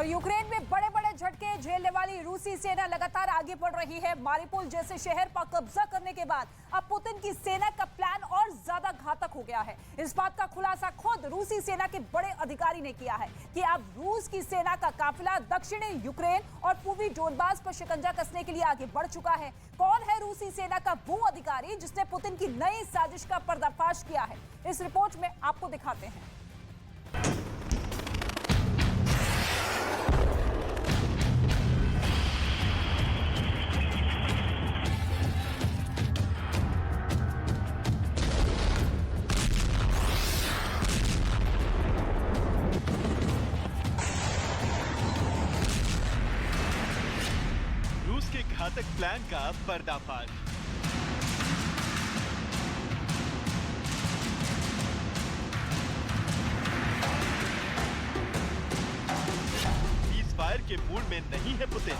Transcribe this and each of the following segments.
और यूक्रेन में बड़े बड़े झटके झेलने वाली रूसी सेना लगातार आगे बढ़ रही है। मारिउपोल जैसे शहर पर कब्जा करने के बाद अब पुतिन की सेना का प्लान और ज्यादा घातक हो गया है। इस बात का खुलासा खुद रूसी सेना के बड़े अधिकारी ने किया है कि अब रूस की सेना का काफिला दक्षिणी यूक्रेन और पूर्वी डोनबास पर शिकंजा कसने के लिए आगे बढ़ चुका है। कौन है रूसी सेना का वो अधिकारी जिसने पुतिन की नई साजिश का पर्दाफाश किया है, इस रिपोर्ट में आपको दिखाते हैं। रूस के घातक प्लान का पर्दाफाश। सीज़फायर के मूड में नहीं है पुतिन।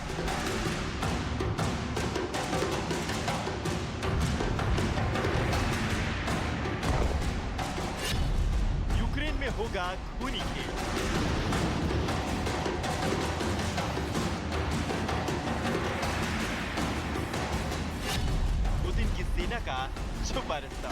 यूक्रेन में होगा खूनी खेल। सेना का छुपा रास्ता।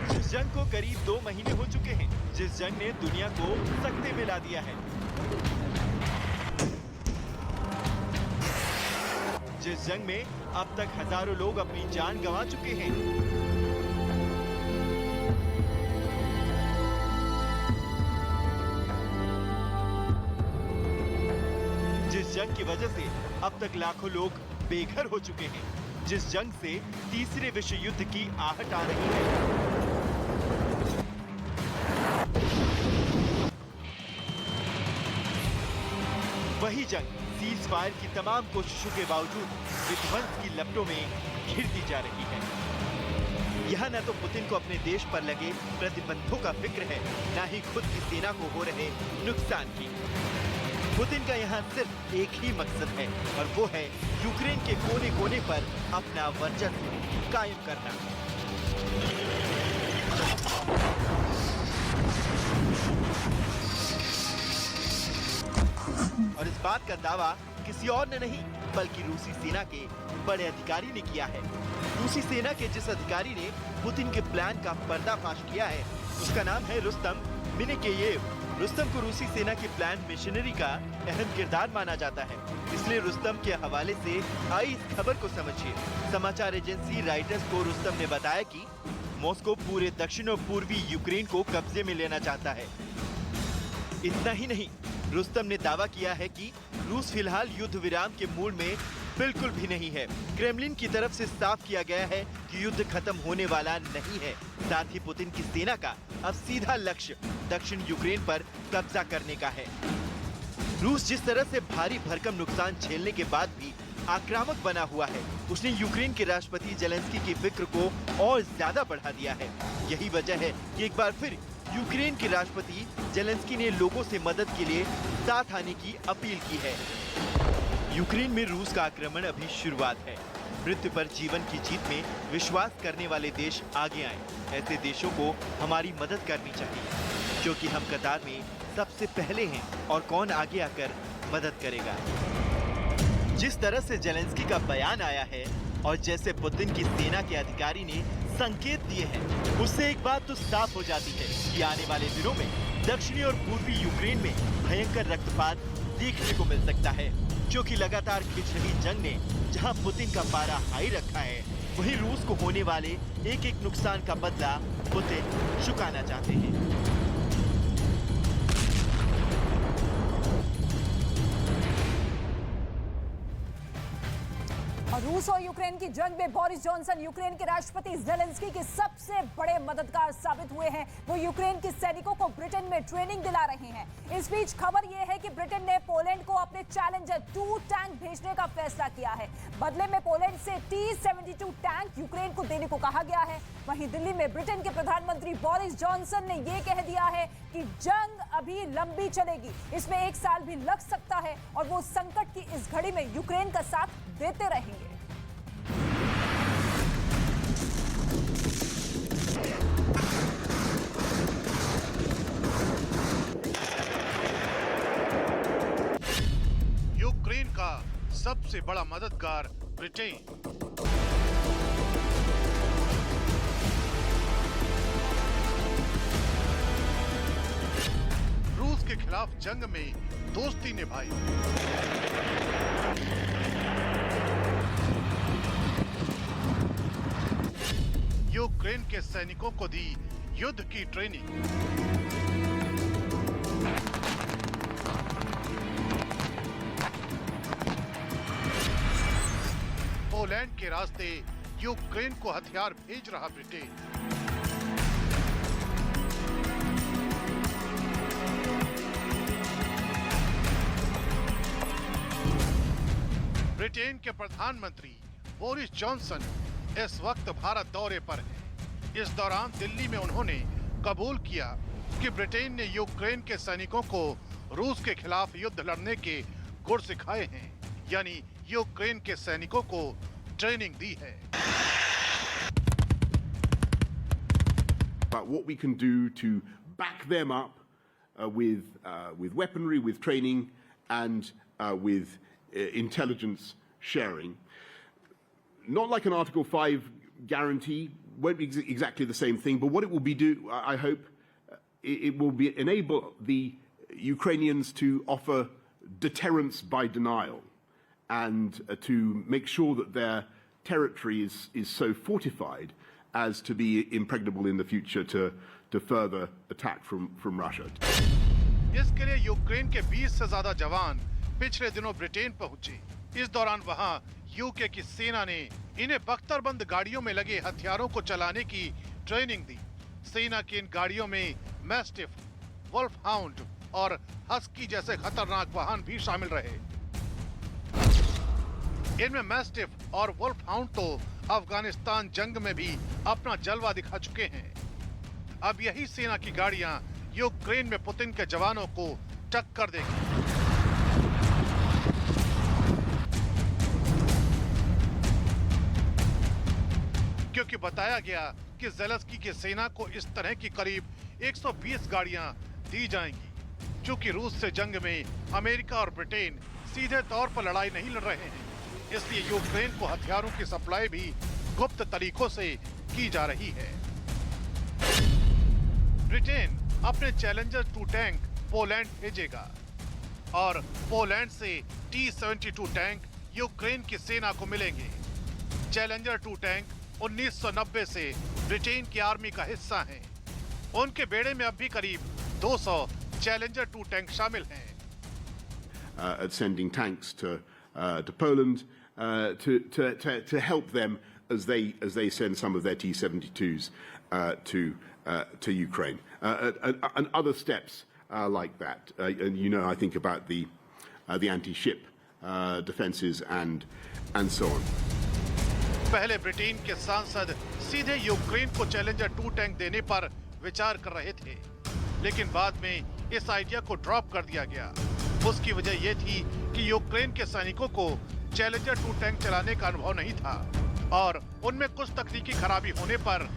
जिस जंग को करीब 2 महीने हो चुके हैं, जिस जंग ने दुनिया को सकते में ला दिया है, जिस जंग में अब तक हजारों लोग अपनी जान गंवा चुके हैं, जिस जंग की वजह से अब तक लाखों लोग बेघर हो चुके हैं, जिस जंग से तीसरे विश्व युद्ध की आहट आ रही है, वही जंग सीज़फायर की तमाम कोशिशों के बावजूद विध्वंस की लपटों में घिरती जा रही है। यहाँ न तो पुतिन को अपने देश पर लगे प्रतिबंधों का फिक्र है, न ही खुद की सेना को हो रहे नुकसान की। पुतिन का यहाँ सिर्फ एक ही मकसद है और वो है यूक्रेन के कोने कोने पर अपना वर्चस्व कायम करना। और इस बात का दावा किसी और ने नहीं बल्कि रूसी सेना के बड़े अधिकारी ने किया है। रूसी सेना के जिस अधिकारी ने पुतिन के प्लान का पर्दाफाश किया है, उसका नाम है रुस्तम मिनेकेयेव। रुस्तम को रूसी सेना की प्लान मिशनरी का अहम किरदार माना जाता है, इसलिए रुस्तम के हवाले से आई इस खबर को समझिए। समाचार एजेंसी राइटर्स को रुस्तम ने बताया कि मॉस्को पूरे दक्षिण और पूर्वी यूक्रेन को कब्जे में लेना चाहता है। इतना ही नहीं, रुस्तम ने दावा किया है कि रूस फिलहाल युद्ध विराम के मूड में बिल्कुल भी नहीं है। क्रेमलिन की तरफ से साफ किया गया है कि युद्ध खत्म होने वाला नहीं है। साथ ही पुतिन की सेना का अब सीधा लक्ष्य दक्षिण यूक्रेन पर कब्जा करने का है। रूस जिस तरह से भारी भरकम नुकसान झेलने के बाद भी आक्रामक बना हुआ है, उसने यूक्रेन के राष्ट्रपति जेलेंस्की की फिक्र को और ज्यादा बढ़ा दिया है। यही वजह है कि एक बार फिर यूक्रेन के राष्ट्रपति जेलेंस्की ने लोगों से मदद के लिए साथ आने की अपील की है। यूक्रेन में रूस का आक्रमण अभी शुरुआत है। मृत्यु पर जीवन की जीत में विश्वास करने वाले देश आगे आए। ऐसे देशों को हमारी मदद करनी चाहिए, क्योंकि हम कतार में सबसे पहले हैं और कौन आगे आकर मदद करेगा। जिस तरह से जेलेंस्की का बयान आया है और जैसे पुतिन की सेना के अधिकारी ने संकेत दिए हैं, उससे एक बात तो साफ हो जाती है कि आने वाले दिनों में दक्षिणी और पूर्वी यूक्रेन में भयंकर रक्तपात देखने को मिल सकता है, क्योंकि लगातार खिंच रही जंग ने जहां पुतिन का पारा हाई रखा है, वहीं रूस को होने वाले एक एक नुकसान का बदला पुतिन चुकाना चाहते हैं। और रूस और यूक्रेन की जंग में बोरिस जॉनसन यूक्रेन के राष्ट्रपति जेलेंस्की के सबसे बड़े मददगार साबित हुए हैं। वो यूक्रेन के सैनिकों को ब्रिटेन में ट्रेनिंग दिला रहे हैं। इस बीच खबर यह है कि ब्रिटेन ने पोलैंड को अपने चैलेंजर 2 टैंक भेजने का फैसला किया है। बदले में पोलैंड से T-72 टैंक यूक्रेन को देने को कहा गया है। वहीं दिल्ली में ब्रिटेन के प्रधानमंत्री बोरिस जॉनसन ने यह कह दिया है कि जंग अभी लंबी चलेगी, इसमें 1 साल भी लग सकता है और वो संकट की इस घड़ी में यूक्रेन का साथ देते रहेंगे। यूक्रेन का सबसे बड़ा मददगार ब्रिटेन। रूस के खिलाफ जंग में दोस्ती निभाई। यूक्रेन के सैनिकों को दी युद्ध की ट्रेनिंग। पोलैंड के रास्ते यूक्रेन को हथियार भेज रहा ब्रिटेन। ब्रिटेन के प्रधानमंत्री बोरिस जॉनसन इस वक्त भारत दौरे पर हैं। इस दौरान दिल्ली में उन्होंने कबूल किया कि ब्रिटेन ने यूक्रेन के सैनिकों को रूस के खिलाफ युद्ध लड़ने के गुर सिखाए हैं, यानी यूक्रेन के सैनिकों को ट्रेनिंग दी है। But what we can do to back them up with weaponry, with training, and with intelligence sharing. Not like an Article 5 guarantee, won't be exactly the same thing, but what it will be I hope, it will be enable the Ukrainians to offer deterrence by denial, and to make sure that their territory is so fortified as to be impregnable in the future to further attack from Russia. इसके लिए Ukraine के 20 से ज्यादा जवान पिछले दिनों Britain पहुंचे। इस दौरान वहां यूके की सेना ने इन्हें बख्तरबंद गाड़ियों में लगे हथियारों को चलाने की ट्रेनिंग दी। सेना की इन गाड़ियों में मैस्टिफ, वुल्फ हाउंड और हस्की जैसे खतरनाक वाहन भी शामिल रहे। इनमें मैस्टिफ और वुल्फ हाउंड तो अफगानिस्तान जंग में भी अपना जलवा दिखा चुके हैं। अब यही सेना की गाड़ियां यूक्रेन में पुतिन के जवानों को टक्कर देगी। क्योंकि बताया गया कि ज़ेलेंस्की की सेना को इस तरह की करीब 120 गाड़ियां दी जाएंगी। चूंकि रूस से जंग में अमेरिका और ब्रिटेन सीधे तौर पर लड़ाई नहीं लड़ रहे हैं, इसलिए यूक्रेन को हथियारों की सप्लाई भी गुप्त तरीकों से की जा रही है। ब्रिटेन अपने चैलेंजर 2 टैंक पोलैंड भेजेगा और पोलैंड से T-72 टैंक यूक्रेन की सेना को मिलेंगे। चैलेंजर 2 टैंक 1990 से ब्रिटेन की आर्मी का हिस्सा हैं। उनके बेड़े में अब भी करीब 200 चैलेंजर 2 टैंक शामिल हैं। Sending tanks to Poland to help them as they send some of their T-72s to Ukraine, and other steps like that. And you know, I think about the anti-ship defenses and so on. पहले Britain के सांसद सीधे Ukraine को challenger 2 tank देने पर विचार कर रहे थे, लेकिन बाद में इस आइडिया को ड्रॉप कर दिया गया। उसकी वजह यह थी कि यूक्रेन के सैनिकों को चैलेंजर 2 टैंक चलाने का अनुभव नहीं था और उनमें कुछ तकनीकी खराबी होने पर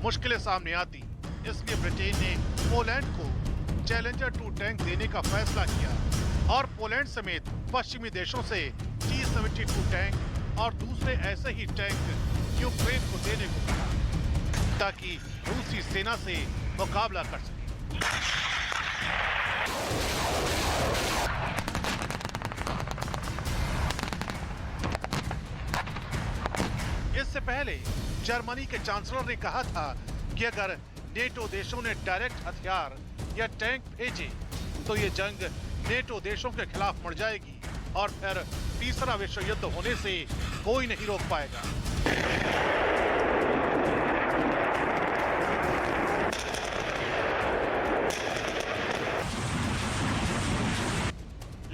मुश्किलें सामने आती। इसलिए ब्रिटेन ने पोलैंड को चैलेंजर 2 टैंक देने का फैसला किया और पोलैंड समेत पश्चिमी देशों से T-72 टैंक और दूसरे ऐसे ही टैंक यूक्रेन को देने को कहा ताकि रूसी सेना से मुकाबला कर सके। इससे पहले जर्मनी के चांसलर ने कहा था कि अगर नेटो देशों ने डायरेक्ट हथियार या टैंक भेजे तो ये जंग नेटो देशों के खिलाफ मर जाएगी और फिर तीसरा विश्व युद्ध होने से कोई नहीं रोक पाएगा।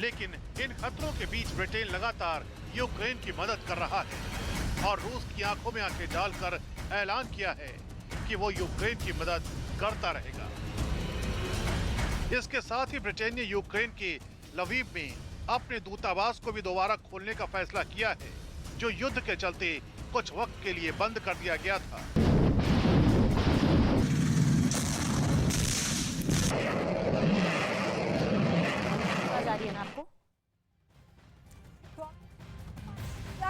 लेकिन इन खतरों के बीच ब्रिटेन लगातार यूक्रेन की मदद कर रहा है और रूस की आंखों में आंखें डालकर ऐलान किया है कि वो यूक्रेन की मदद करता रहेगा। इसके साथ ही ब्रिटेन ने यूक्रेन के लवीव में अपने दूतावास को भी दोबारा खोलने का फैसला किया है, जो युद्ध के चलते कुछ वक्त के लिए बंद कर दिया गया था। रही है ना आपको।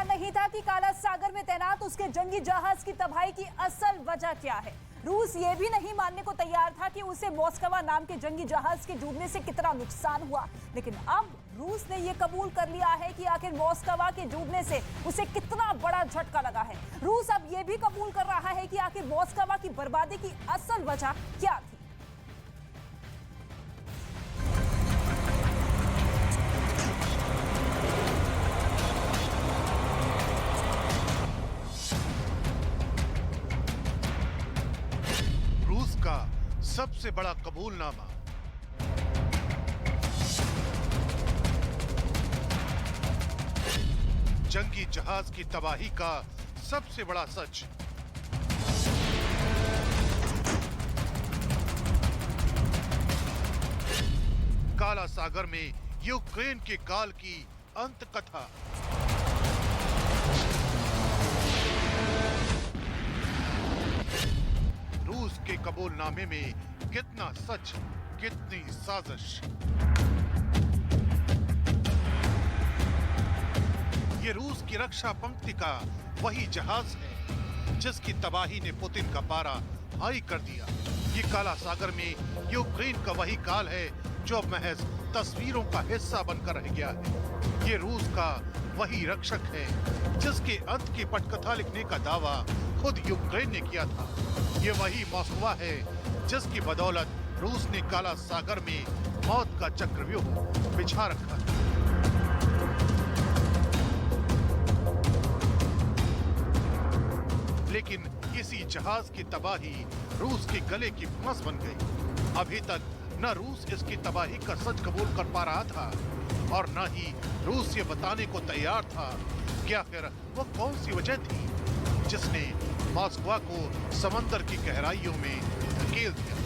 नहीं था कि काला सागर में तैनात उसके जंगी जहाज की तबाही की असल वजह क्या है। रूस ये भी नहीं मानने को तैयार था कि उसे मॉस्कवा नाम के जंगी जहाज के डूबने से कितना नुकसान हुआ, लेकिन अब रूस ने ये कबूल कर लिया है कि आखिर मॉस्कवा के डूबने से उसे कितना बड़ा झटका लगा है। रूस अब ये भी कबूल कर रहा है कि आखिर मॉस्कवा की बर्बादी की असल वजह क्या थी। सबसे बड़ा कबूलनामा। जंगी जहाज की तबाही का सबसे बड़ा सच। काला सागर में यूक्रेन के काल की अंत कथा। रूस के कबूलनामे में कितना सच, कितनी साजिश। ये रूस की रक्षा पंक्ति का वही जहाज है जिसकी तबाही ने पुतिन का पारा हाई कर दिया। ये काला सागर में यूक्रेन का वही काल है जो अब महज तस्वीरों का हिस्सा बनकर रह गया है। ये रूस का वही रक्षक है जिसके अंत की पटकथा लिखने का दावा खुद यूक्रेन ने किया था। ये वही मॉस्कवा है जिसकी बदौलत रूस ने काला सागर में मौत का चक्रव्यूह बिछा रखा। लेकिन इसी जहाज की तबाही रूस के गले की फांस बन गई। अभी तक न रूस इसकी तबाही का सच कबूल कर पा रहा था और न ही रूस ये बताने को तैयार था कि आखिर वो कौन सी वजह थी जिसने मॉस्कवा को समंदर की गहराइयों में धकेल दिया।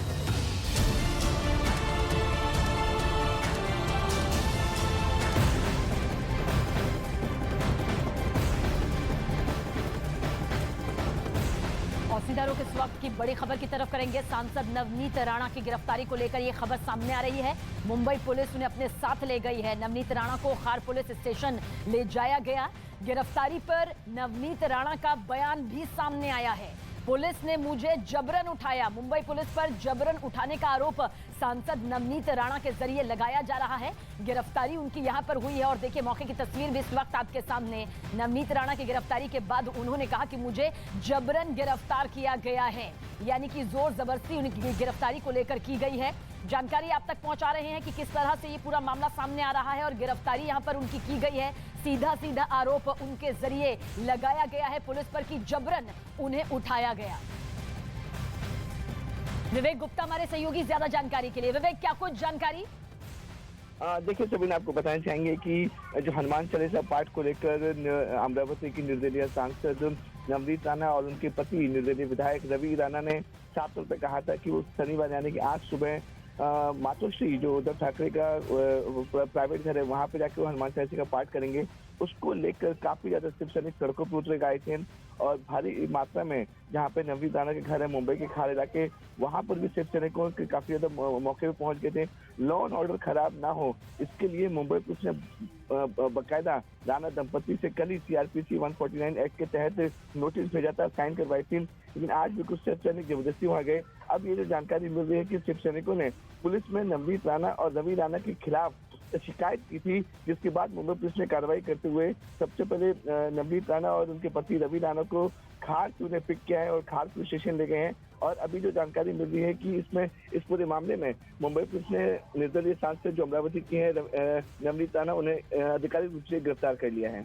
और सीधा रुख इस वक्त की बड़ी खबर की तरफ करेंगे। सांसद नवनीत राणा की गिरफ्तारी को लेकर यह खबर सामने आ रही है। मुंबई पुलिस उन्हें अपने साथ ले गई है। नवनीत राणा को खार पुलिस स्टेशन ले जाया गया। गिरफ्तारी पर नवनीत राणा का बयान भी सामने आया है। पुलिस ने मुझे जबरन उठाया। मुंबई पुलिस पर जबरन उठाने का आरोप सांसद नवनीत राणा के जरिए लगाया जा रहा है। गिरफ्तारी उनकी यहां पर हुई है और देखिए मौके की तस्वीर भी इस वक्त आपके सामने। नवनीत राणा की गिरफ्तारी के बाद उन्होंने कहा कि मुझे जबरन गिरफ्तार किया गया है, यानी कि जोर जबरदस्ती उनकी गिरफ्तारी को लेकर की गई है। जानकारी आप तक पहुंचा रहे हैं कि किस तरह से ये पूरा मामला सामने आ रहा है और गिरफ्तारी यहां पर उनकी की गई है। सीधा सीधा आरोप उनके जरिए लगाया गया है पुलिस पर कि जबरन उन्हें उठाया गया। विवेक गुप्ता हमारे सहयोगी ज्यादा जानकारी के लिए। विवेक, क्या कुछ जानकारी? देखिए सबीना, आपको बताना चाहेंगे कि जो हनुमान चालीसा पाठ को लेकर अमरावती की निर्दलीय सांसद नवनीत राणा और उनके पति निर्दलीय विधायक रवि राणा ने साफ तौर पर कहा था कि वो शनिवार यानी कि आज सुबह मातोश्री जो उद्धव ठाकरे का प्राइवेट घर है वहां पे जाके वो हनुमान चालीसा का पाठ करेंगे। उसको लेकर काफी ज्यादा शिव सैनिक सड़कों पर उतरे आए थे और भारी मात्रा में जहाँ पे नवनीत राणा के घर है मुंबई के खार इलाके, वहां पर भी शिव सैनिकों के काफी ज्यादा मौके पे पहुंच गए थे। लॉ एंड ऑर्डर खराब ना हो इसके लिए मुंबई पुलिस ने बकायदा राणा दंपति से कल ही सीआरपीसी 149 एक्ट के तहत नोटिस भेजा था, साइन करवाई थी, लेकिन आज भी कुछ शिव सैनिक जबरदस्ती वहां गए। अब ये जो जानकारी मिल रही है कि शिव सैनिकों ने पुलिस में नवनीत राणा और रवि राणा के खिलाफ शिकायत की थी, जिसके बाद मुंबई पुलिस ने कार्रवाई करते हुए सबसे पहले नवनीत राणा और उनके पति रवि राणा को खारपुर ने पिक किया है और खारपुर स्टेशन ले गए हैं। और अभी जो जानकारी मिल रही है कि इसमें इस पूरे मामले में मुंबई पुलिस ने निर्दलीय सांसद जो अमरावती की है नवनीत राणा, उन्हें आधिकारिक रूप से गिरफ्तार कर लिया है।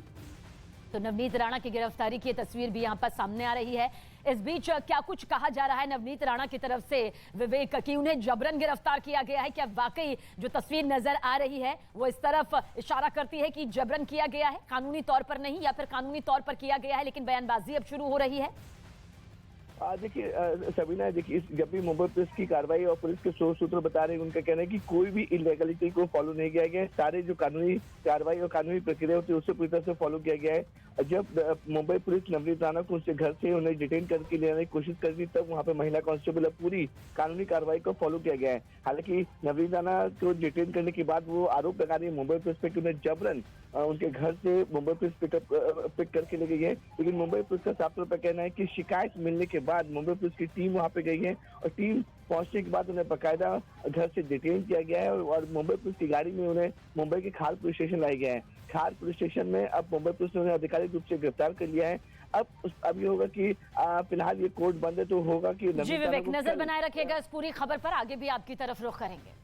तो नवनीत राणा की गिरफ्तारी की तस्वीर भी यहाँ पर सामने आ रही है। इस बीच क्या कुछ कहा जा रहा है नवनीत राणा की तरफ से विवेक कि उन्हें जबरन गिरफ्तार किया गया है? क्या वाकई जो तस्वीर नजर आ रही है वो इस तरफ इशारा करती है कि जबरन किया गया है, कानूनी तौर पर नहीं, या फिर कानूनी तौर पर किया गया है लेकिन बयानबाजी अब शुरू हो रही है? देखिए सबीना, देखिए जब भी मुंबई पुलिस की कार्रवाई और पुलिस के सोर्स सूत्र बता रहे हैं, उनका कहना है कि कोई भी इलीगलिटी को फॉलो नहीं किया गया है। सारे जो कानूनी कार्रवाई और कानूनी प्रक्रिया होती है उसे पूरी तरह से फॉलो किया गया है जब मुंबई पुलिस नवनीत राणा को उसके घर से उन्हें डिटेन करके ले जाने की कोशिश कर रही तब वहां पे महिला कांस्टेबल पूरी कानूनी कार्रवाई को फॉलो किया गया है। हालांकि नवनीत राणा को डिटेन करने के बाद वो आरोप लगा रही है मुंबई पुलिस पे कि उन्हें जबरन उनके घर से मुंबई पुलिस पिक करके ले गई है। लेकिन मुंबई पुलिस का साफ तौर पर कहना है कि शिकायत मिलने के बाद मुंबई पुलिस की टीम वहां पे गई है और टीम पहुंचने के बाद उन्हें बाकायदा घर से डिटेन किया गया है और मुंबई पुलिस की गाड़ी में उन्हें मुंबई के खार पुलिस स्टेशन लाया गया है। खार पुलिस स्टेशन में अब मुंबई पुलिस ने उन्हें आधिकारिक रूप से गिरफ्तार कर लिया है। अब ये होगा कि फिलहाल ये कोर्ट बंद है तो होगा कि जी विवेक, नजर बनाए रखिएगा इस पूरी खबर पर, आगे भी आपकी तरफ रुख करेंगे।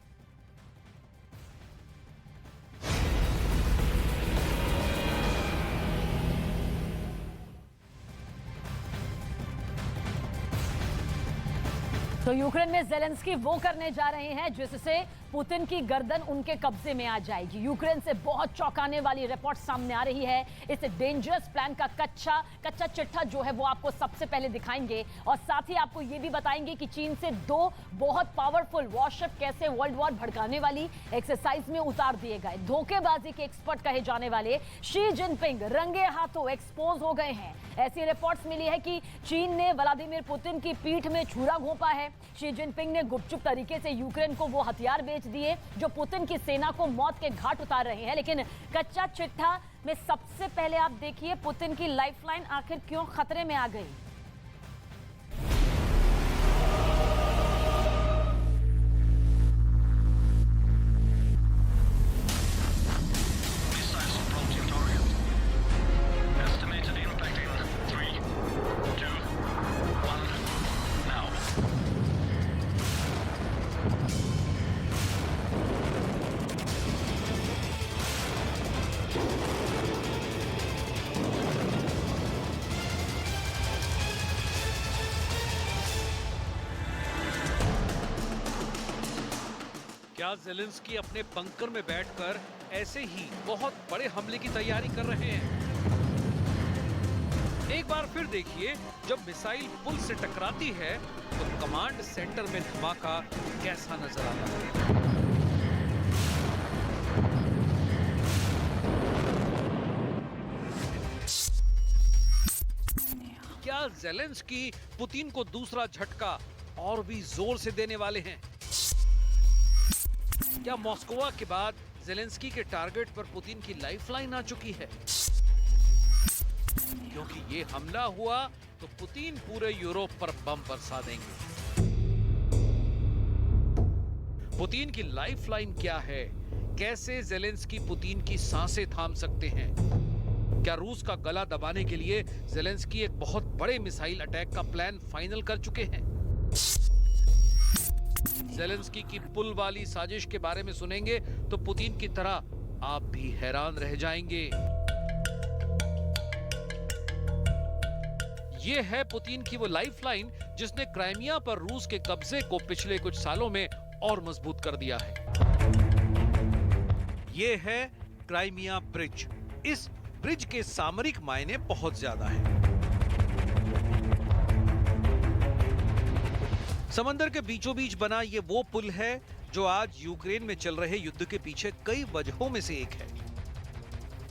तो यूक्रेन में ज़ेलेंस्की वो करने जा रहे हैं जिससे पुतिन की गर्दन उनके कब्जे में आ जाएगी। यूक्रेन से बहुत चौंकाने वाली रिपोर्ट सामने आ रही है। इस डेंजरस प्लान का कच्चा चिट्ठा जो है वो आपको सबसे पहले दिखाएंगे और साथ ही आपको ये भी बताएंगे कि चीन से 2 बहुत पावरफुल वॉरशिप कैसे वर्ल्ड वॉर भड़काने वाली एक्सरसाइज में उतार दिए गए। धोखेबाजी के एक्सपर्ट कहे जाने वाले शी जिनपिंग रंगे हाथों एक्सपोज हो गए हैं। ऐसी रिपोर्ट्स मिली है कि चीन ने व्लादिमीर पुतिन की पीठ में छुरा घोंपा है। शी जिनपिंग ने गुपचुप तरीके से यूक्रेन को वो हथियार बेच दिए जो पुतिन की सेना को मौत के घाट उतार रहे हैं। लेकिन कच्चा चिट्ठा में सबसे पहले आप देखिए पुतिन की लाइफलाइन आखिर क्यों खतरे में आ गई। क्या ज़ेलेंस्की अपने बंकर में बैठकर ऐसे ही बहुत बड़े हमले की तैयारी कर रहे हैं? एक बार फिर देखिए, जब मिसाइल पुल से टकराती है तो कमांड सेंटर में धमाका कैसा नजर आता है। क्या ज़ेलेंस्की पुतिन को दूसरा झटका और भी जोर से देने वाले हैं? क्या मॉस्को के बाद ज़ेलेंस्की के टारगेट पर पुतिन की लाइफलाइन आ चुकी है? क्योंकि ये हमला हुआ तो पुतिन पूरे यूरोप पर बम बरसा देंगे। पुतिन की लाइफलाइन क्या है? कैसे ज़ेलेंस्की पुतिन की सांसें थाम सकते हैं? क्या रूस का गला दबाने के लिए ज़ेलेंस्की एक बहुत बड़े मिसाइल अटैक का प्लान फाइनल कर चुके हैं? ज़ेलेंस्की की पुल वाली साजिश के बारे में सुनेंगे तो पुतिन की तरह आप भी हैरान रह जाएंगे। ये है पुतिन की वो लाइफलाइन जिसने क्राइमिया पर रूस के कब्जे को पिछले कुछ सालों में और मजबूत कर दिया है। ये है क्राइमिया ब्रिज। इस ब्रिज के सामरिक मायने बहुत ज्यादा है। समंदर के बीचों बीच बना ये वो पुल है जो आज यूक्रेन में चल रहे युद्ध के पीछे कई वजहों में से एक है।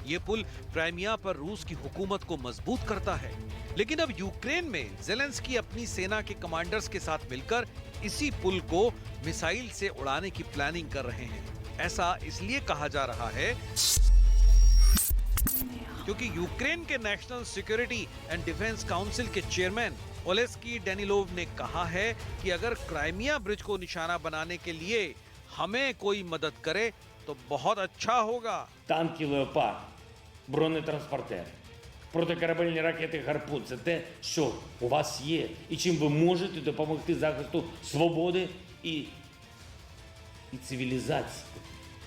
ये पुल क्राइमिया पर रूस की हुकूमत को मजबूत करता है। लेकिन अब यूक्रेन में ज़ेलेंस्की अपनी सेना के कमांडर्स के साथ मिलकर इसी पुल को मिसाइल से उड़ाने की प्लानिंग कर रहे हैं। ऐसा इसलिए कहा जा रहा है क्योंकि यूक्रेन के national security and defence council के चेयरमैन ओलेस्की डेनिलोव ने कहा है कि अगर क्राइमिया ब्रिज को निशाना बनाने के लिए हमें कोई मदद करे तो बहुत अच्छा होगा। Танки «Леопард», бронетранспортери, протикорабельні ракети «Гарпун» – це те, що у вас є і чим ви можете допомогти захисту свободи і цивілізації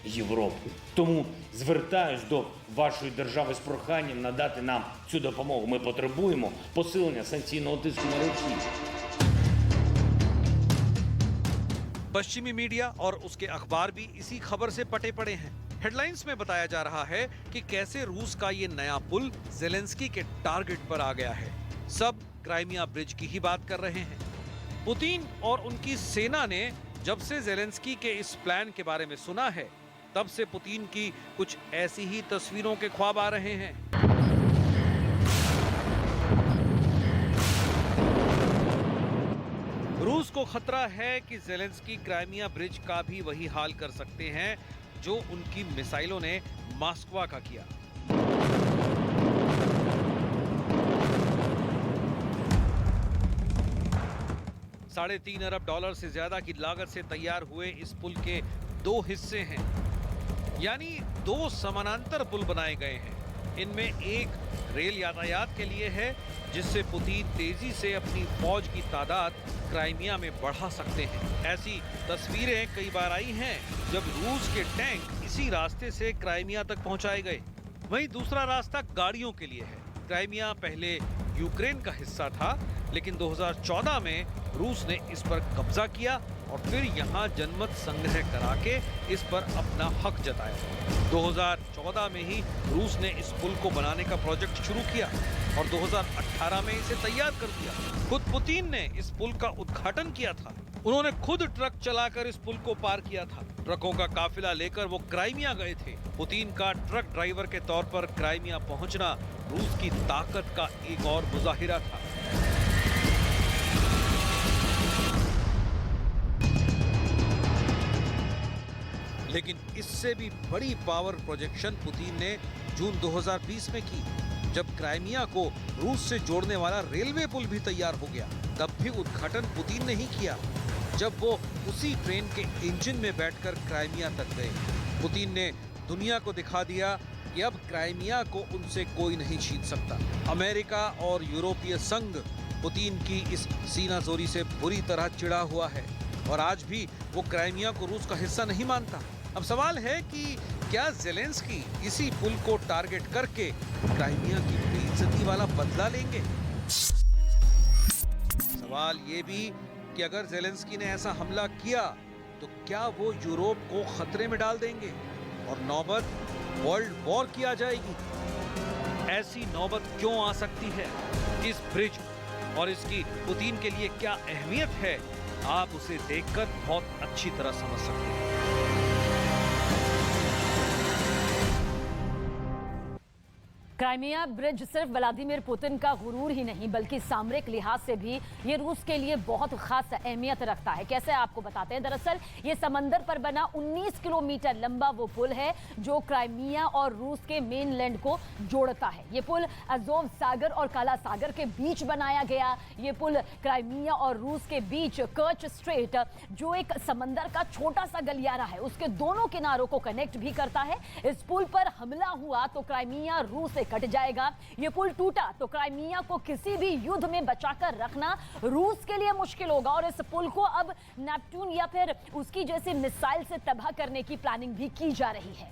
Європи. Тому звертаюсь до вашої держави з проханням надати нам цю допомогу. Ми потребуємо посилення санкційного тиску на Росію. पश्चिमी मीडिया और उसके अखबार भी इसी खबर से पटे पड़े हैं। हेडलाइंस में बताया जा रहा है कि कैसे रूस का ये नया पुल ज़ेलेंस्की के टारगेट पर आ गया है। सब क्राइमिया ब्रिज की ही बात कर रहे हैं। पुतिन और उनकी सेना ने जब से ज़ेलेंस्की के इस प्लान के बारे में सुना है, तब से पुतिन की कुछ ऐसी ही तस्वीरों के ख्वाब आ रहे हैं। रूस को खतरा है कि ज़ेलेंस्की क्राइमिया ब्रिज का भी वही हाल कर सकते हैं जो उनकी मिसाइलों ने मॉस्को का किया। $3.5 अरब से ज्यादा की लागत से तैयार हुए इस पुल के 2 हिस्से हैं, यानी 2 समानांतर पुल बनाए गए हैं। इनमें एक रेल यातायात के लिए है, जिससे पुतिन तेजी से अपनी फौज की तादाद क्राइमिया में बढ़ा सकते हैं। ऐसी तस्वीरें कई बार आई हैं जब रूस के टैंक इसी रास्ते से क्राइमिया तक पहुंचाए गए। वहीं दूसरा रास्ता गाड़ियों के लिए है। क्राइमिया पहले यूक्रेन का हिस्सा था, लेकिन 2014 में रूस ने इस पर कब्जा किया और फिर यहाँ जनमत संग्रह करा के इस पर अपना हक जताया। 2014 में ही रूस ने इस पुल को बनाने का प्रोजेक्ट शुरू किया और 2018 में इसे तैयार कर दिया। खुद पुतिन ने इस पुल का उद्घाटन किया था। उन्होंने खुद ट्रक चलाकर इस पुल को पार किया था। ट्रकों का काफिला लेकर वो क्राइमिया गए थे। पुतिन का ट्रक ड्राइवर के तौर पर क्राइमिया पहुंचना रूस की ताकत का एक और मुजाहिरा था। लेकिन इससे भी बड़ी पावर प्रोजेक्शन पुतिन ने जून 2020 में की, जब क्राइमिया को रूस से जोड़ने वाला रेलवे पुल भी तैयार हो गया। तब भी उद्घाटन पुतिन ने ही किया, जब वो उसी ट्रेन के इंजन में बैठकर क्राइमिया तक गए। पुतिन ने दुनिया को दिखा दिया कि अब क्राइमिया को उनसे कोई नहीं छीन सकता। अमेरिका और यूरोपीय संघ पुतिन की इस सीनाजोरी से बुरी तरह चिढ़ा हुआ है और आज भी वो क्राइमिया को रूस का हिस्सा नहीं मानता। अब सवाल है कि क्या ज़ेलेंस्की इसी पुल को टारगेट करके क्राइमिया की बेइज्जती वाला बदला लेंगे? सवाल ये भी कि अगर ज़ेलेंस्की ने ऐसा हमला किया तो क्या वो यूरोप को खतरे में डाल देंगे और नौबत वर्ल्ड वॉर की आ जाएगी? ऐसी नौबत क्यों आ सकती है? इस ब्रिज और इसकी पुतिन के लिए क्या अहमियत है, आप उसे देखकर बहुत अच्छी तरह समझ सकते हैं। क्राइमिया ब्रिज सिर्फ व्लादिमीर पुतिन का गुरूर ही नहीं बल्कि सामरिक लिहाज से भी ये रूस के लिए बहुत खास अहमियत रखता है। कैसे आपको बताते हैं, दरअसल ये समंदर पर बना 19 किलोमीटर लंबा वो पुल है जो क्राइमिया और रूस के मेनलैंड को जोड़ता है। ये पुल अज़ोव सागर और काला सागर के बीच बनाया गया। ये पुल क्राइमिया और रूस के बीच कर्च स्ट्रेट, जो एक समंदर का छोटा सा गलियारा है, उसके दोनों किनारों को कनेक्ट भी करता है। इस पुल पर हमला हुआ तो क्राइमिया रूस से कट जाएगा। ये पुल टूटा तो क्राइमिया को किसी भी युद्ध में बचाकर रखना रूस के लिए मुश्किल होगा और इस पुल को अब नेपट्यून या फिर उसकी जैसी मिसाइल से तबाह करने की प्लानिंग भी की जा रही है।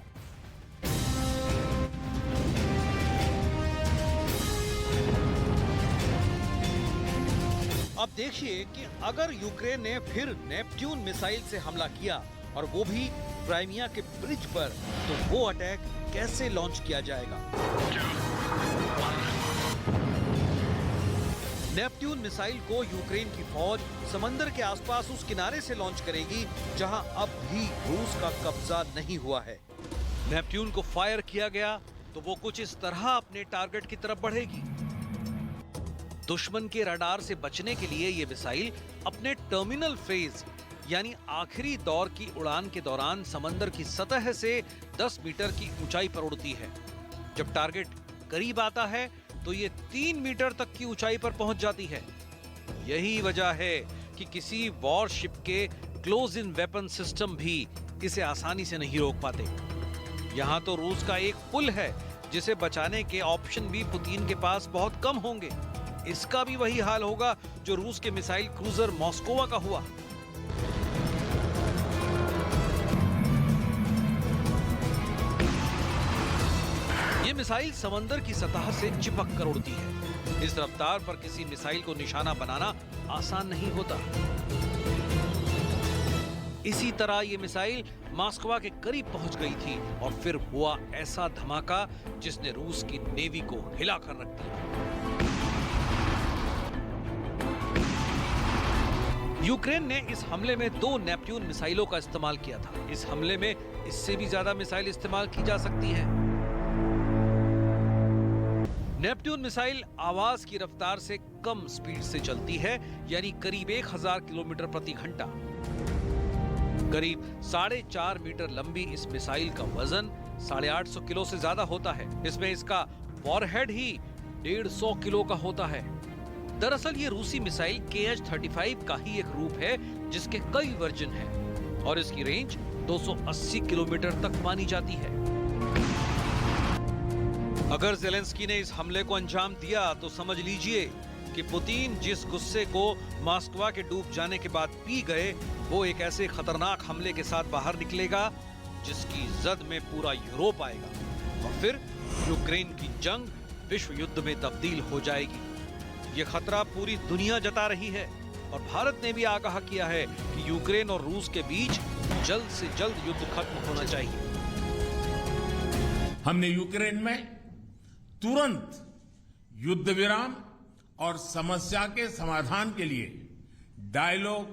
अब देखिए कि अगर यूक्रेन ने फिर नेपट्यून मिसाइल से हमला किया और वो भी क्राइमिया के ब्रिज पर, तो वो अटैक कैसे लॉन्च किया जाएगा? नेपट्यून मिसाइल को यूक्रेन की फौज समंदर के आसपास उस किनारे से लॉन्च करेगी जहां अब भी रूस का कब्जा नहीं हुआ है। नेपट्यून को फायर किया गया तो वो कुछ इस तरह अपने टारगेट की तरफ बढ़ेगी। दुश्मन के रडार से बचने के लिए ये मिसाइल अपने टर्मिनल फेज यानी आखिरी दौर की उड़ान के दौरान समंदर की सतह से 10 मीटर की ऊंचाई पर उड़ती है। जब टारगेट करीब आता है तो ये 3 मीटर तक की ऊंचाई पर पहुंच जाती है। यही वजह है कि किसी वॉरशिप के क्लोज इन वेपन सिस्टम भी इसे आसानी से नहीं रोक पाते। यहाँ तो रूस का एक पुल है जिसे बचाने के ऑप्शन भी पुतिन के पास बहुत कम होंगे। इसका भी वही हाल होगा जो रूस के मिसाइल क्रूजर मॉस्को का हुआ। ये मिसाइल समंदर की सतह से चिपक कर उड़ती है। इस रफ्तार पर किसी मिसाइल को निशाना बनाना आसान नहीं होता। इसी तरह ये मिसाइल मॉस्को के करीब पहुंच गई थी और फिर हुआ ऐसा धमाका जिसने रूस की नेवी को हिलाकर रख दिया। यूक्रेन ने इस हमले में 2 नेपट्यून मिसाइलों का इस्तेमाल किया था। इस हमले में इससे भी ज्यादा मिसाइल इस्तेमाल की जा सकती हैं। नेपट्यून मिसाइल आवाज की रफ्तार से कम स्पीड से चलती है, यानी करीब 1000 किलोमीटर प्रति घंटा। करीब 4.5 मीटर लंबी इस मिसाइल का वजन 850 किलो से ज्यादा होता है। इसमें इसका वॉरहेड ही 150 किलो का होता है। दरअसल ये रूसी मिसाइल KH-35 का ही एक रूप है, जिसके कई वर्जन हैं और इसकी रेंज 280 किलोमीटर तक मानी जाती है। अगर ज़ेलेंस्की ने इस हमले को अंजाम दिया तो समझ लीजिए कि पुतिन जिस गुस्से को मॉस्को के डूब जाने के बाद पी गए, वो एक ऐसे खतरनाक हमले के साथ बाहर निकलेगा जिसकी जद में पूरा यूरोप आएगा और फिर यूक्रेन की जंग विश्व युद्ध में तब्दील हो जाएगी। ये खतरा पूरी दुनिया जता रही है और भारत ने भी आगाह किया है कि यूक्रेन और रूस के बीच जल्द से जल्द युद्ध खत्म होना चाहिए। हमने यूक्रेन में तुरंत युद्ध विराम और समस्या के समाधान के लिए डायलॉग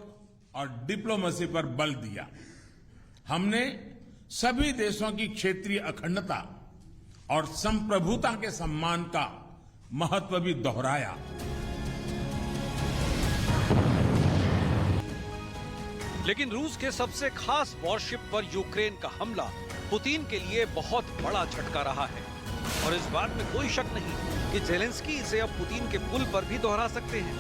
और डिप्लोमेसी पर बल दिया। हमने सभी देशों की क्षेत्रीय अखंडता और संप्रभुता के सम्मान का महत्व भी दोहराया। लेकिन रूस के सबसे खास वॉरशिप पर यूक्रेन का हमला पुतिन के लिए बहुत बड़ा झटका रहा है और इस बात में कोई शक नहीं कि ज़ेलेंस्की इसे अब पुतिन के पुल पर भी दोहरा सकते हैं।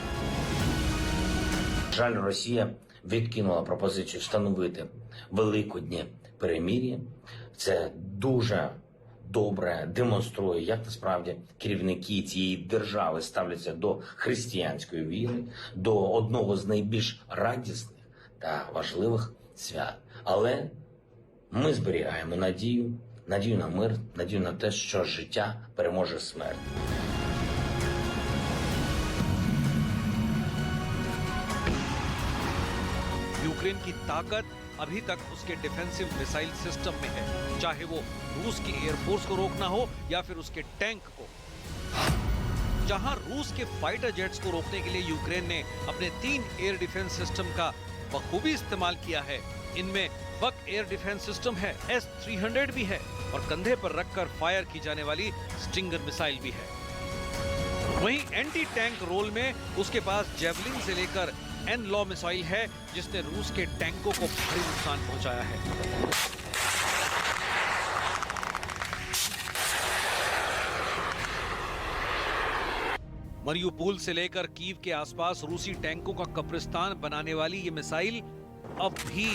Жаль, Росія відкинула пропозицію встановити великоднє перемир'я. Це дуже добре демонструє, як насправді керівники цієї держави ставляться до християнської віри, до одного з найбільш радісних та важливих свят. Але ми зберігаємо надію на мир, надію на те, що життя переможе смерть. यूक्रेन की ताकत अभी तक उसके डिफेंसिव मिसाइल सिस्टम में है, चाहे वो रूस की एयरफोर्स को रोकना हो या फिर उसके टैंक को। जहां रूस के फाइटर जेट्स को रोकने के लिए यूक्रेन ने अपने 3 एयर डिफेंस सिस्टम का बखूबी इस्तेमाल किया है। इनमें बक एयर डिफेंस सिस्टम है, S-300 भी है और कंधे पर रखकर फायर की जाने वाली स्टिंगर मिसाइल भी है। वहीं एंटी टैंक रोल में उसके पास जेवलिन से लेकर एनलॉ मिसाइल है, जिसने रूस के टैंकों को भारी नुकसान पहुंचाया है। मरियुपोल से लेकर कीव के आसपास रूसी टैंकों का कब्रिस्तान बनाने वाली ये मिसाइल अब भी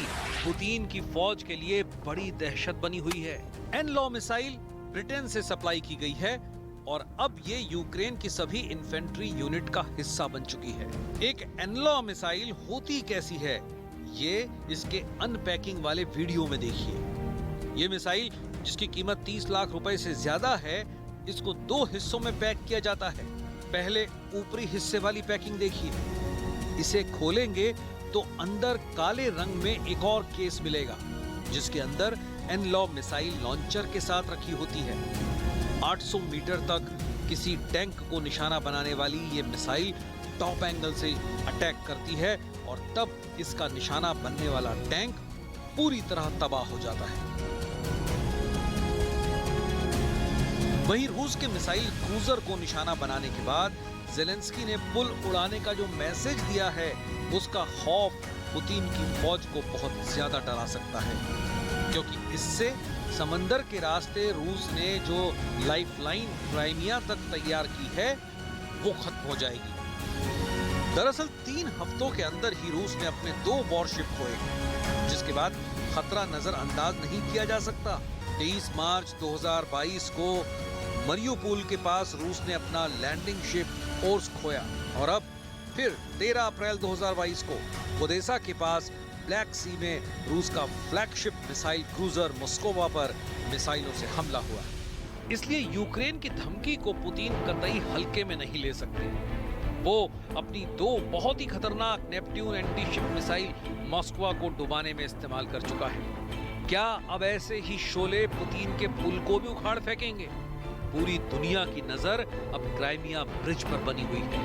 पुतिन की फौज के लिए बड़ी दहशत बनी हुई है। एनलॉ मिसाइल ब्रिटेन से सप्लाई की गई है और अब ये यूक्रेन की सभी इन्फेंट्री यूनिट का हिस्सा बन चुकी है। एक एनलॉ मिसाइल होती कैसी है, ये इसके अनपैकिंग वाले वीडियो में देखिए। ये मिसाइल, जिसकी कीमत 30 लाख रुपए से ज्यादा है, इसको 2 हिस्सों में पैक किया जाता है। पहले ऊपरी हिस्से वाली पैकिंग देखिए। इसे खोलेंगे तो अंदर काले रंग में एक और केस मिलेगा, जिसके अंदर एनलॉ मिसाइल लॉन्चर के साथ रखी होती है। 800 मीटर तक किसी टैंक को निशाना बनाने वाली ये मिसाइल टॉप एंगल से अटैक करती है और तब इसका निशाना बनने वाला टैंक पूरी तरह तबाह हो जाता है। वहीं रूस के मिसाइल क्रूजर को निशाना बनाने के बाद ज़ेलेंस्की ने पुल उड़ाने का जो मैसेज दिया है, उसका खौफ पुतिन की फौज को बहुत ज्यादा डरा सकता है, क्योंकि इससे समंदर के रास्ते रूस ने जो लाइफलाइन क्राइमिया तक तैयार की है, वो खत्म हो जाएगी। दरअसल 3 हफ्तों के अंदर ही रूस ने अपने 2 वॉरशिप खोए, जिसके बाद खतरा नजरअंदाज नहीं किया जा सकता। 23 मार्च 2022 को मरियुपोल के पास रूस ने अपना लैंडिंग शिप ओर्स खोया और अब फिर 13 अप्रैल 2022 को ओडेसा के पास ब्लैक सी में रूस का फ्लैगशिप मिसाइल क्रूजर मोस्कोवा पर मिसाइलों से हमला हुआ। इसलिए यूक्रेन की धमकी को पुतिन कतई हल्के में नहीं ले सकते। वो अपनी 2 बहुत ही खतरनाक नेपट्यून एंटी-शिप मिसाइल मोस्कोवा को डुबाने में इस्तेमाल कर चुका है। क्या अब ऐसे ही शोले पुतिन के पुल को भी उखाड़ फेंकेंगे? पूरी दुनिया की नजर अब क्राइमिया ब्रिज पर बनी हुई है।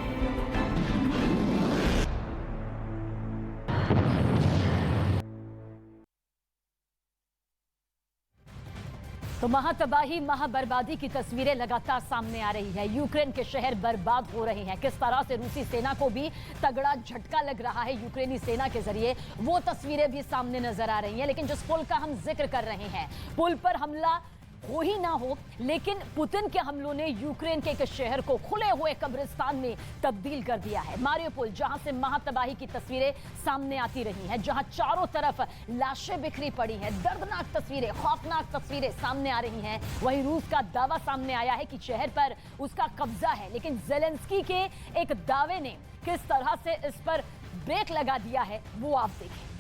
तो महातबाही महाबर्बादी की तस्वीरें लगातार सामने आ रही है। यूक्रेन के शहर बर्बाद हो रहे हैं। किस तरह से रूसी सेना को भी तगड़ा झटका लग रहा है यूक्रेनी सेना के जरिए, वो तस्वीरें भी सामने नजर आ रही हैं। लेकिन जिस पुल का हम जिक्र कर रहे हैं, पुल पर हमला हो ही ना हो, लेकिन पुतिन के हमलों ने यूक्रेन के एक शहर को खुले हुए कब्रिस्तान में तब्दील कर दिया है। मारियोपोल, जहां से महातबाही की तस्वीरें सामने आती रही हैं, जहां चारों तरफ लाशें बिखरी पड़ी हैं, दर्दनाक तस्वीरें, खौफनाक तस्वीरें सामने आ रही हैं, वहीं रूस का दावा सामने आया है कि शहर पर उसका कब्जा है। लेकिन ज़ेलेंस्की के एक दावे ने किस तरह से इस पर ब्रेक लगा दिया है, वो आप देखें।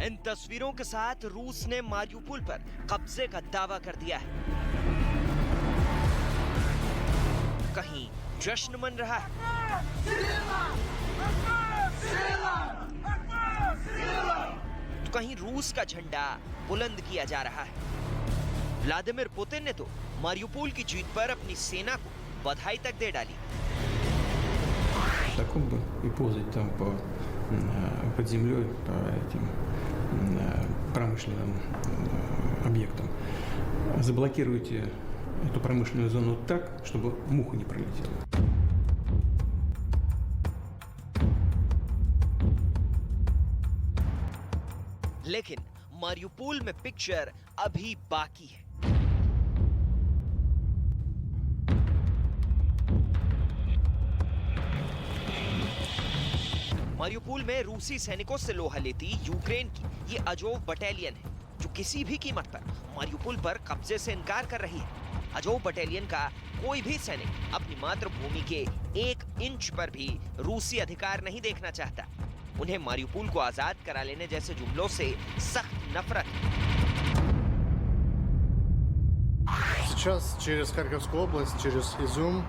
इन तस्वीरों के साथ रूस ने मारियुपोल पर कब्जे का दावा कर दिया है। कहीं जश्न मन रहा है, तो कहीं रूस का झंडा बुलंद किया जा रहा है। व्लादिमीर पुतिन ने तो मारियुपोल की जीत पर अपनी सेना को बधाई तक दे डाली। Так он бы и ползать там под землей по этим промышленным объектам. Заблокируйте эту промышленную зону так, чтобы муха не пролетела. लेकिन मारियुपोल में पिक्चर अभी बाकी है। मारियुपोल में रूसी सैनिकों से लोहा लेती यूक्रेन की ये अजोव बटालियन है, जो किसी भी कीमत पर मारियुपोल पर कब्जे से इनकार कर रही है। अजोव बटालियन का कोई भी सैनिक अपनी मातृभूमि के 1 इंच पर भी रूसी अधिकार नहीं देखना चाहता। उन्हें मारियुपोल को आजाद करा लेने जैसे जुमलों से सख्त नफरत है। Сейчас через Харьковскую область, через Изюм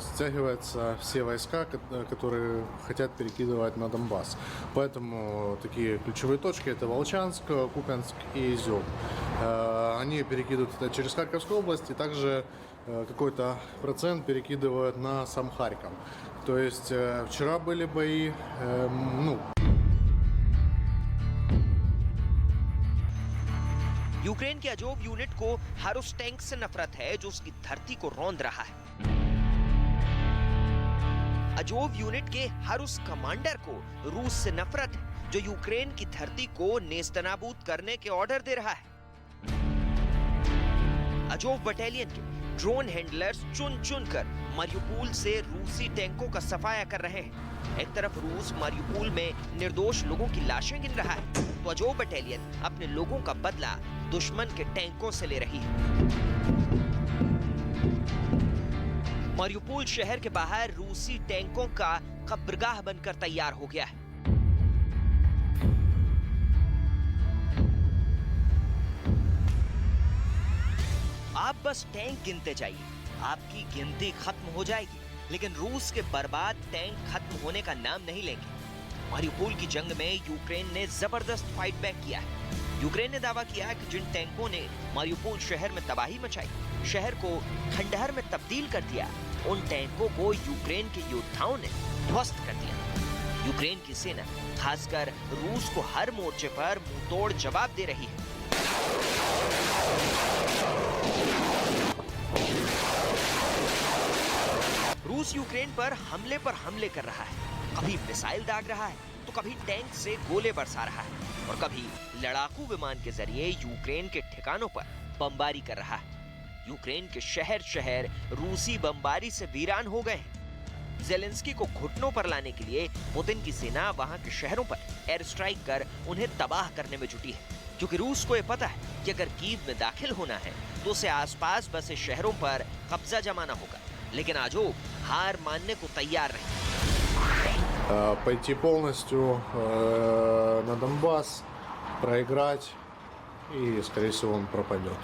стягиваются все войска, которые хотят перекидывать на Донбасс. Поэтому такие ключевые точки — это Волчанск, Купянск и Изюм. Они перекидывают это через Харьковскую область, и также какой-то процент перекидывают на сам Харьков. То есть вчера были бои, यूक्रेन के अजोव यूनिट को हर उस टैंक से नफरत है जो उसकी धरती को रौंद रहा है। अजोव यूनिट के हर उस कमांडर को रूस से नफरत है जो यूक्रेन की धरती को नेस्तनाबूद करने के ऑर्डर दे रहा है। अजोव बटालियन के ड्रोन हैंडलर्स चुन चुन कर मारियुपोल से रूसी टैंकों का सफाया कर रहे हैं। एक तरफ रूस मारियुपोल में निर्दोष लोगों की लाशें गिन रहा है, तो अजोव बटालियन अपने लोगों का बदला दुश्मन के टैंकों से ले रही है। मारियुपोल शहर के बाहर रूसी टैंकों का कब्रगाह बनकर तैयार हो गया है। आप बस टैंक गिनते जाइए, आपकी गिनती खत्म हो जाएगी, लेकिन रूस के बर्बाद टैंक खत्म होने का नाम नहीं लेंगे। मारियुपोल की जंग में यूक्रेन ने जबरदस्त फाइट बैक किया है। यूक्रेन ने दावा किया कि जिन टैंकों ने मारियुपोल शहर में तबाही मचाई, शहर को खंडहर में तब्दील कर दिया, उन टैंकों को यूक्रेन के योद्धाओं ने ध्वस्त कर दिया। यूक्रेन की सेना खासकर रूस को हर मोर्चे पर मुंहतोड़ जवाब दे रही है। रूस यूक्रेन पर हमले कर रहा है। कभी मिसाइल दाग रहा है, तो कभी टैंक से गोले बरसा रहा है, और कभी लड़ाकू विमान के जरिए यूक्रेन के ठिकानों पर बमबारी कर रहा है। यूक्रेन के शहर शहर रूसी बमबारी से वीरान हो गए हैं। ज़ेलेंस्की को घुटनों पर लाने के लिए पुतिन की सेना वहां के शहरों पर एयर स्ट्राइक कर उन्हें तबाह करने में जुटी है, क्योंकि रूस को यह पता है कि अगर कीव में दाखिल होना है तो उसे आसपास बसे शहरों पर कब्जा जमाना होगा। लेकिन आजोव हार मानने को तैयार नहीं। Пойти полностью на Донбасс, проиграть, и, скорее всего, он пропадет.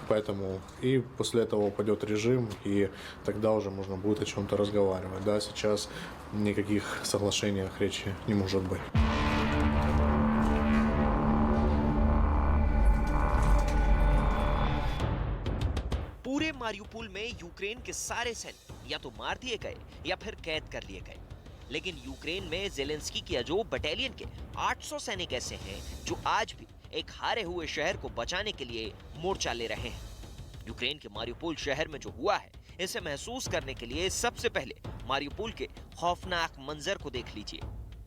Поэтому и после этого упадет режим, и тогда уже можно будет о чем-то разговаривать. Да, сейчас никаких соглашениях речи не может быть. मारियुपोल में यूक्रेन के सारे सैनिक या तो मार दिए गए या फिर कैद कर लिए गए। लेकिन यूक्रेन में ज़ेलेंस्की की अज़ोव बटालियन के 800 सैनिक ऐसे हैं जो आज भी एक हारे हुए शहर को बचाने के लिए मोर्चा ले रहे हैं। यूक्रेन के मारियुपोल शहर में जो हुआ है, इसे महसूस करने के लिए सबसे पहले मारियुपोल के खौफनाक मंजर को देख लीजिए।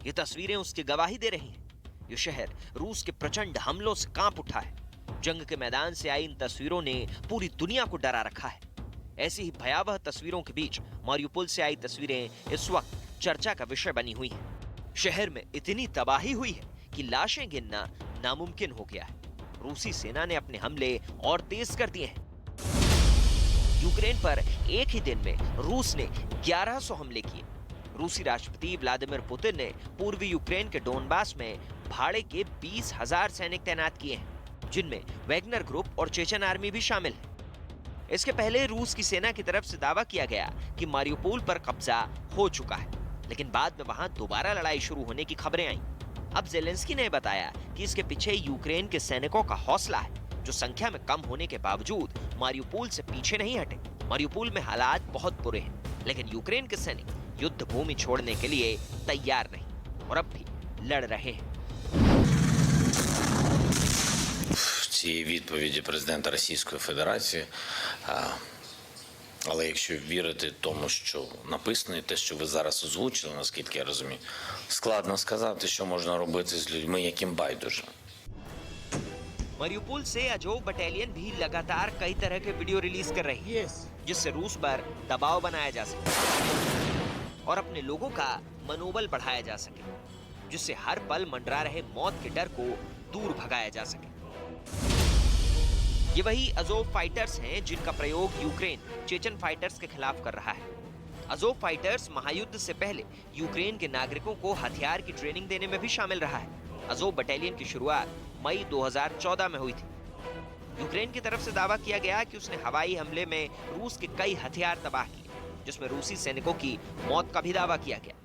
ये तस्वीरें उसकी गवाही दे रही हैं। ये शहर रूस के प्रचंड हमलों से कांप उठा है। जंग के मैदान से आई इन तस्वीरों ने पूरी दुनिया को डरा रखा है। ऐसी ही भयावह तस्वीरों के बीच मारियुपोल से आई तस्वीरें इस वक्त चर्चा का विषय बनी हुई हैं। शहर में इतनी तबाही हुई है कि लाशें गिनना नामुमकिन हो गया है। रूसी सेना ने अपने हमले और तेज कर दिए हैं। यूक्रेन पर एक ही दिन में रूस ने 1100 हमले किए। रूसी राष्ट्रपति व्लादिमीर पुतिन ने पूर्वी यूक्रेन के डोनबास में भाड़े के 20,000 सैनिक तैनात किए हैं, जिनमें वैगनर ग्रुप और चेचन आर्मी भी शामिल है। इसके पहले रूस की सेना की तरफ से दावा किया गया कि मारियुपोल पर कब्जा हो चुका है, लेकिन बाद में वहां दोबारा लड़ाई शुरू होने की खबरें आईं। अब ज़ेलेंस्की ने बताया कि इसके पीछे यूक्रेन के सैनिकों का हौसला है, जो संख्या में कम होने के बावजूद मारियुपोल से पीछे नहीं हटे। मारियुपोल में हालात बहुत बुरे हैं, लेकिन यूक्रेन के सैनिक युद्ध भूमि छोड़ने के लिए तैयार नहीं और अब भी लड़ रहे हैं। Цієї відповіді президента Російської Федерації, але якщо вірити тому, що написано, і те, що ви зараз озвучили, наскільки я розумію, складно сказати, що можна робити з людьми, яким байдуже. मारियुपोल से अज़ोव बटालियन भी लगातार कई तरह के वीडियो रिलीज कर रही है, जिससे रूस पर दबाव बनाया जा सके और अपने लोगों का मनोबल बढ़ाया जा सके, जिससे हर पल मंडरा रहे मौत के डर को दूर भगाया जा सके। ये वही अज़ोव फाइटर्स हैं जिनका प्रयोग यूक्रेन चेचन फाइटर्स के खिलाफ कर रहा है। अज़ोव फाइटर्स महायुद्ध से पहले यूक्रेन के नागरिकों को हथियार की ट्रेनिंग देने में भी शामिल रहा है। अज़ोव बटालियन की शुरुआत मई 2014 में हुई थी। यूक्रेन की तरफ से दावा किया गया कि उसने हवाई हमले में रूस के कई हथियार तबाह किए, जिसमें रूसी सैनिकों की मौत का भी दावा किया गया।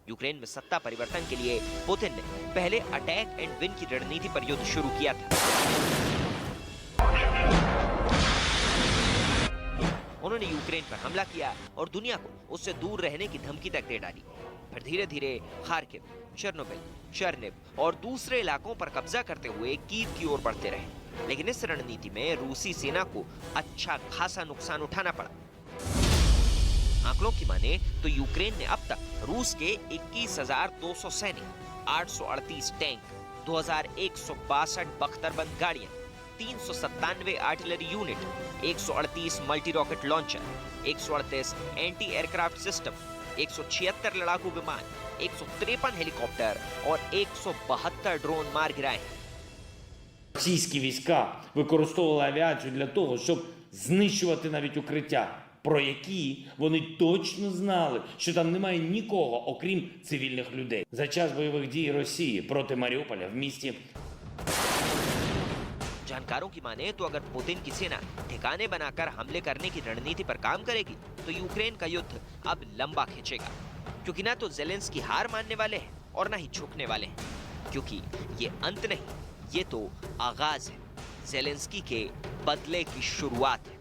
यूक्रेन में सत्ता परिवर्तन के लिए पुतिन ने पहले अटैक एंड विन की रणनीति पर युद्ध शुरू किया था। उन्होंने यूक्रेन पर हमला किया और दुनिया को उससे दूर रहने की धमकी तक दे डाली। फिर धीरे धीरे खार्किव, चेर्नोबिल, चेर्निव और दूसरे इलाकों पर कब्जा करते हुए कीव की ओर बढ़ते रहे। लेकिन इस रणनीति में रूसी सेना को अच्छा खासा नुकसान उठाना पड़ा। आंकड़ों की माने तो यूक्रेन ने अब तक रूस के 21,200 सैनिक, 838 टैंक, 2,162 बख्तरबंद गाड़ियां, 397 artillery unit, 138 multi rocket launcher, 138 anti aircraft system, 176 लड़ाकू विमान, 153 हेलीकॉप्टर और 172 ड्रोन मार गिराए। Російські війська використовували авіацію для того, щоб знищувати навіть укриття, про які вони точно знали, що там немає нікого, окрім цивільних людей. За час бойових дій Росії проти Маріуполя в місті जानकारों की माने तो अगर पुतिन की सेना ठिकाने बनाकर हमले करने की रणनीति पर काम करेगी तो यूक्रेन का युद्ध अब लंबा खींचेगा, क्योंकि ना तो ज़ेलेंस्की हार मानने वाले हैं और ना ही झुकने वाले हैं, क्योंकि ये अंत नहीं, ये तो आगाज है। ज़ेलेंस्की के बदले की शुरुआत है।